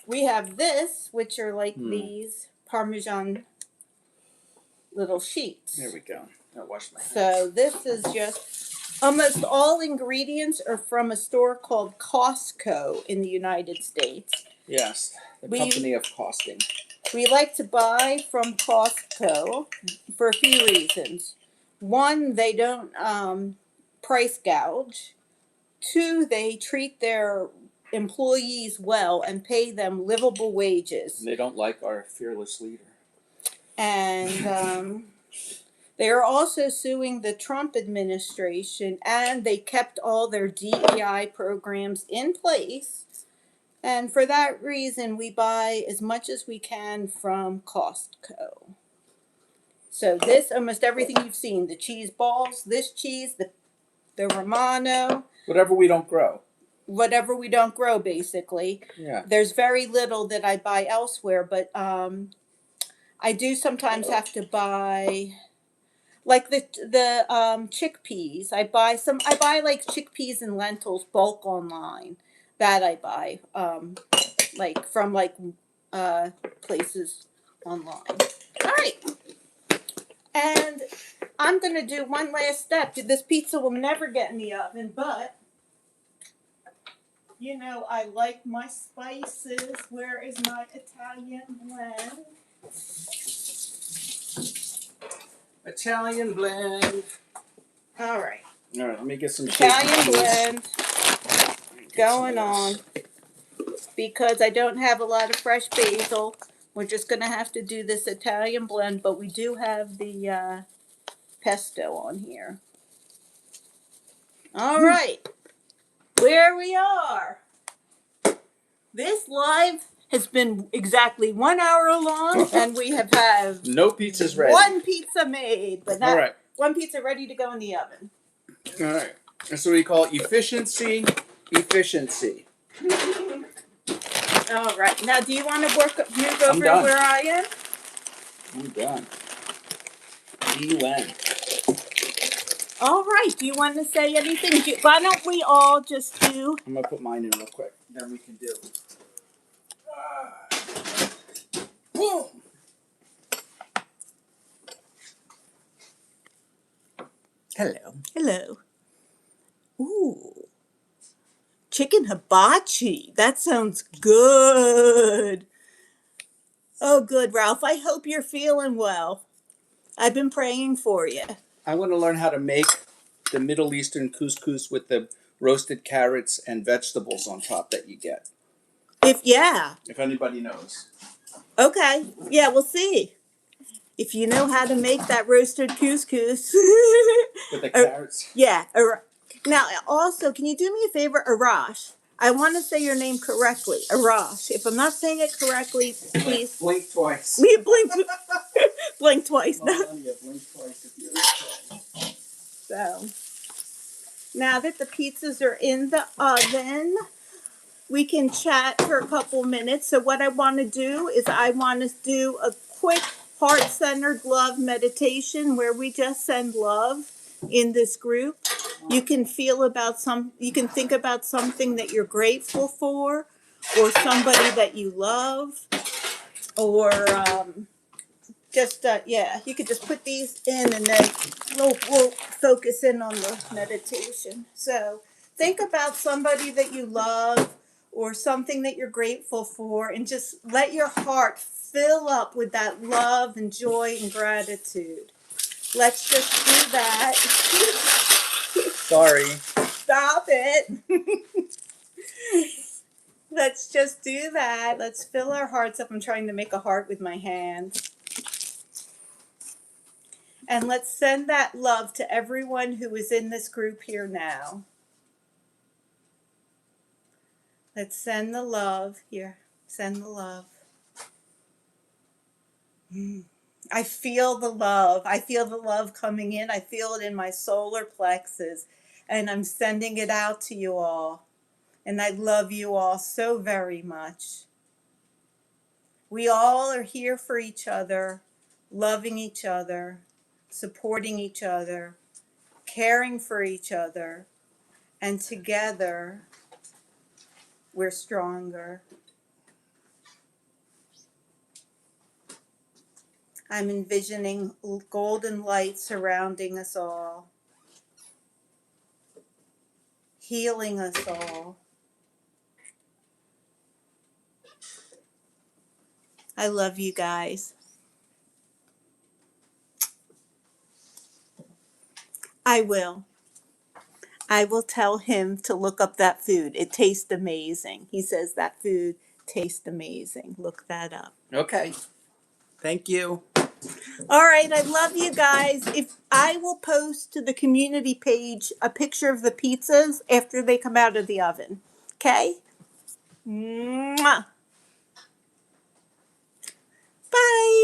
We have this, which are like these Parmesan little sheets. There we go. I'll wash my hands. So this is just, almost all ingredients are from a store called Costco in the United States. Yes. The company of costing. We like to buy from Costco for a few reasons. One, they don't price gouge. Two, they treat their employees well and pay them livable wages. They don't like our fearless leader. And they are also suing the Trump administration, and they kept all their DEI programs in place. And for that reason, we buy as much as we can from Costco. So this, almost everything you've seen, the cheese balls, this cheese, the Romano. Whatever we don't grow. Whatever we don't grow, basically. Yeah. There's very little that I buy elsewhere, but I do sometimes have to buy, like the chickpeas. I buy like chickpeas and lentils bulk online. that I buy, like from places online. All right, and I'm gonna do one last step. This pizza will never get in the oven, but you know I like my spices. Where is my Italian blend? Italian blend. All right, All right, let me get some Italian cheese. blend Get some going of on. this. Because I don't have a lot of fresh basil, we're just going to have to do this Italian blend, but we do have the pesto on here. All right, where we are. This live has been exactly 1 hour long, and we have had No pizza's ready. one pizza made, but not All right. one pizza ready to go in the oven. All right. That's what we call efficiency. Efficiency. All right, now do you want to move I'm over done. where I am? I'm done. UN. All right, do you want to say anything? Why don't we all just do... I'm gonna put mine in real quick. Then we can do. Boom. Hello. Hello. Ooh. Chicken hibachi. That sounds good. Oh, good, Ralph. I hope you're feeling well. I've been praying for you. I want to learn how to make the Middle Eastern couscous with the roasted carrots and vegetables on top that you get. If anybody knows. Okay. Yeah, we'll see. If you know how to make that roasted couscous. With the carrots. Yeah. Now, also, can you do me a favor, Arash? I want to say your name correctly, Arash. If I'm not saying it correctly, please. Blink twice. We blink, blink twice. Well, yeah, blink twice if you're okay. So, now that the pizzas are in the oven, we can chat for a couple minutes. So what I want to do is I want to do a quick heart-centered love meditation where we just send love in this group. You can you can think about something that you're grateful for, or somebody that you love, or you could just put these in and then we'll focus in on the meditation. So think about somebody that you love or something that you're grateful for, and just let your heart fill up with that love and joy and gratitude. Let's just do that. Sorry. Stop it. Let's just do that. Let's fill our hearts up. I'm trying to make a heart with my hands. And let's send that love to everyone who is in this group here now. Let's send the love here. Send the love. I feel the love. I feel the love coming in. I feel it in my solar plexus. And I'm sending it out to you all. And I love you all so very much. We all are here for each other, loving each other, supporting each other, caring for each other, and together we're stronger. I'm envisioning golden light surrounding us all, healing us all. I love you guys. I will. I will tell him to look up that food. It tastes amazing. He says that food tastes amazing. Look that up. Okay. Thank you. All right, I love you guys. If I will post to the community page a picture of the pizzas after they come out of the oven. Okay? Mwah. Bye.